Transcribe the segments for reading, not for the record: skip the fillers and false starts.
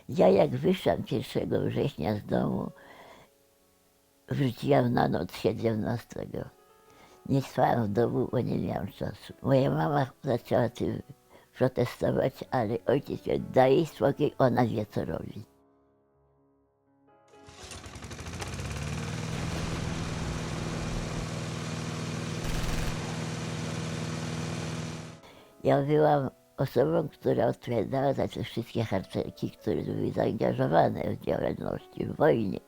Ja jak wyszłam 1 września z domu, wróciłam na noc 17. Nie spałam w domu, bo nie miałam czasu. Moja mama zaczęła tym protestować, ale ojciec mówił, daj jej spokój, ona wie co robi. Ja byłam osobą, która odpowiadała za te wszystkie harcerki, które były zaangażowane w działalności w wojnie.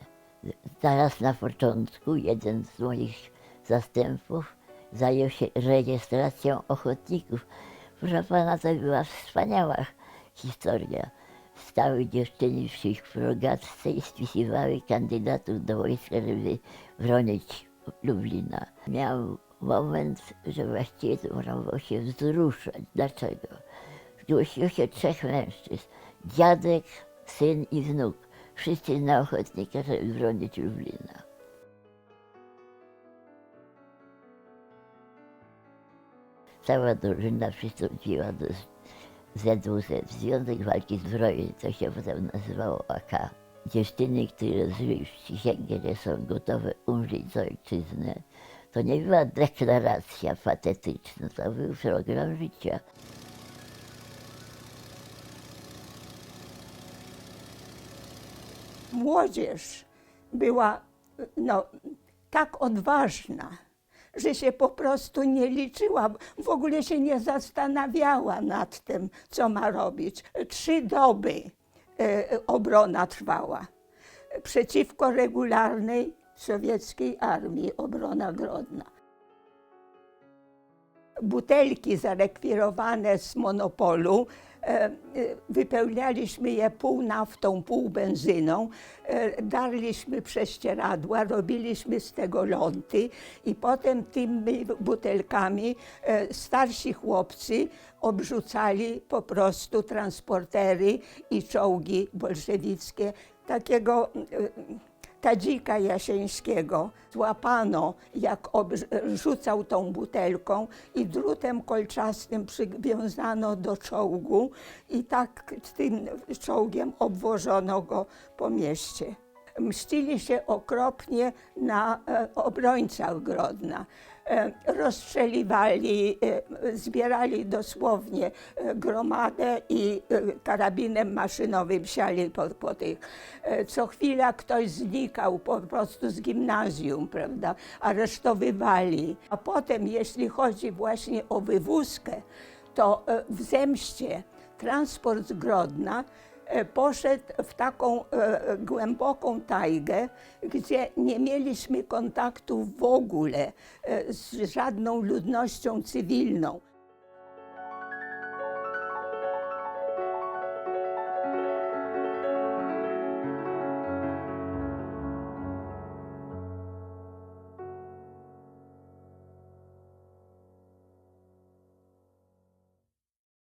Zaraz na początku jeden z moich zastępów zajął się rejestracją ochotników. Proszę pana, to była wspaniała historia. Stały dziewczyny w ich progatce i spisywały kandydatów do wojska, żeby bronić Lublina. Miał moment, że właściwie to można było się wzruszać. Dlaczego? Zgłosiło się 3 mężczyzn. Dziadek, syn i wnuk. Wszyscy na ochotnika, żeby bronić Lublina. Cała drużyna przystąpiła do ZWZ, Związek Walki Zbrojnej, co się potem nazywało AK. Dziewczyny, które złożyły przysięgę, że są gotowe umrzeć za ojczyznę, to nie była deklaracja patetyczna, to był program życia. Młodzież była tak odważna, że się po prostu nie liczyła, w ogóle się nie zastanawiała nad tym, co ma robić. 3 doby obrona trwała. Przeciwko regularnej sowieckiej armii, obrona Grodna. Butelki zarekwirowane z monopolu, wypełnialiśmy je pół naftą, pół benzyną, darliśmy prześcieradła, robiliśmy z tego ląty i potem tymi butelkami starsi chłopcy obrzucali po prostu transportery i czołgi bolszewickie. Takiego Tadzika Jasieńskiego złapano, jak rzucał tą butelką i drutem kolczastym przywiązano do czołgu i tak tym czołgiem obwożono go po mieście. Mścili się okropnie na obrońcach Grodna. Rozstrzeliwali, zbierali dosłownie gromadę i karabinem maszynowym siali po tych. Co chwila ktoś znikał po prostu z gimnazjum, prawda, aresztowywali. A potem, jeśli chodzi właśnie o wywózkę, to w Zemście transport z Grodna poszedł w taką głęboką tajgę, gdzie nie mieliśmy kontaktu w ogóle z żadną ludnością cywilną.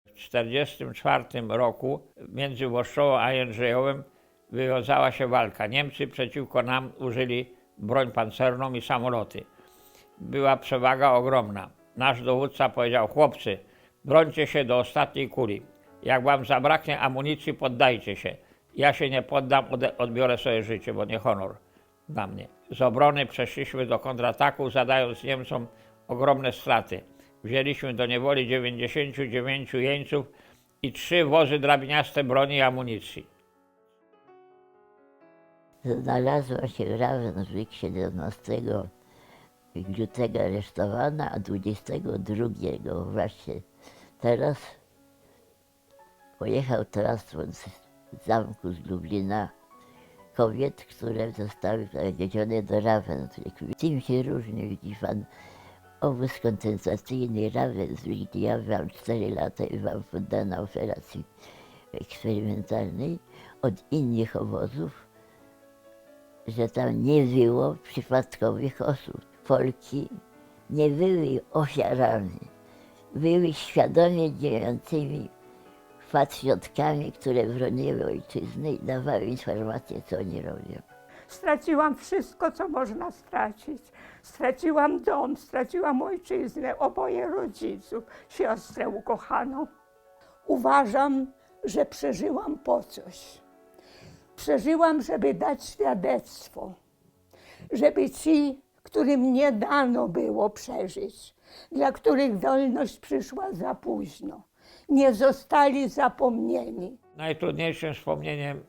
W 1944 roku między Włoszczową a Jędrzejowem wywiązała się walka. Niemcy przeciwko nam użyli broń pancerną i samoloty. Była przewaga ogromna. Nasz dowódca powiedział: chłopcy, brońcie się do ostatniej kuli. Jak wam zabraknie amunicji, poddajcie się. Ja się nie poddam, odbiorę sobie życie, bo nie honor dla mnie. Z obrony przeszliśmy do kontrataku, zadając Niemcom ogromne straty. Wzięliśmy do niewoli 99 jeńców i 3 wozy drabiniaste broni i amunicji. Znalazła się w Ravensbrück 17 lutego aresztowana, a 22 właśnie teraz pojechał transport z zamku z Lublina kobiet, które zostały zawiezione do Ravensbrück. Tym się różni, widzi pan, obóz koncentracyjny Ravensbrück, gdzie ja byłam 4 lata i byłam poddana operacji eksperymentalnej, od innych obozów, że tam nie było przypadkowych osób. Polki nie były ofiarami, były świadomie działającymi patriotkami, które broniły ojczyzny i dawały informacje, co oni robią. Straciłam wszystko, co można stracić. Straciłam dom, straciłam ojczyznę, oboje rodziców, siostrę ukochaną. Uważam, że przeżyłam po coś. Przeżyłam, żeby dać świadectwo, żeby ci, którym nie dano było przeżyć, dla których wolność przyszła za późno, nie zostali zapomnieni. Najtrudniejszym wspomnieniem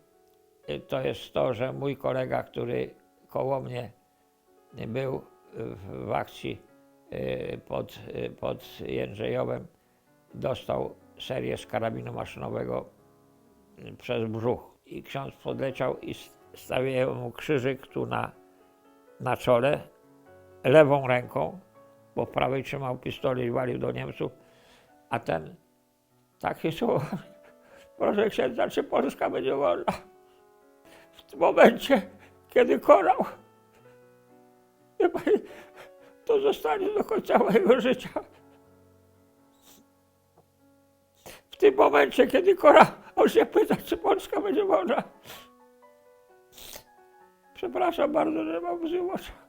to jest to, że mój kolega, który koło mnie był w akcji pod Jędrzejowem, dostał serię z karabinu maszynowego przez brzuch. I ksiądz podleciał i stawiał mu krzyżyk tu na czole, lewą ręką, bo w prawej trzymał pistolet i walił do Niemców, a ten takie słowa: proszę księdza, czy Polska będzie wolna? W tym momencie, kiedy korał, wie pani, to zostanie do końca mojego życia. W tym momencie, kiedy korał, on się pyta, czy Polska będzie wolna. Przepraszam bardzo, że mam łzy w oczach.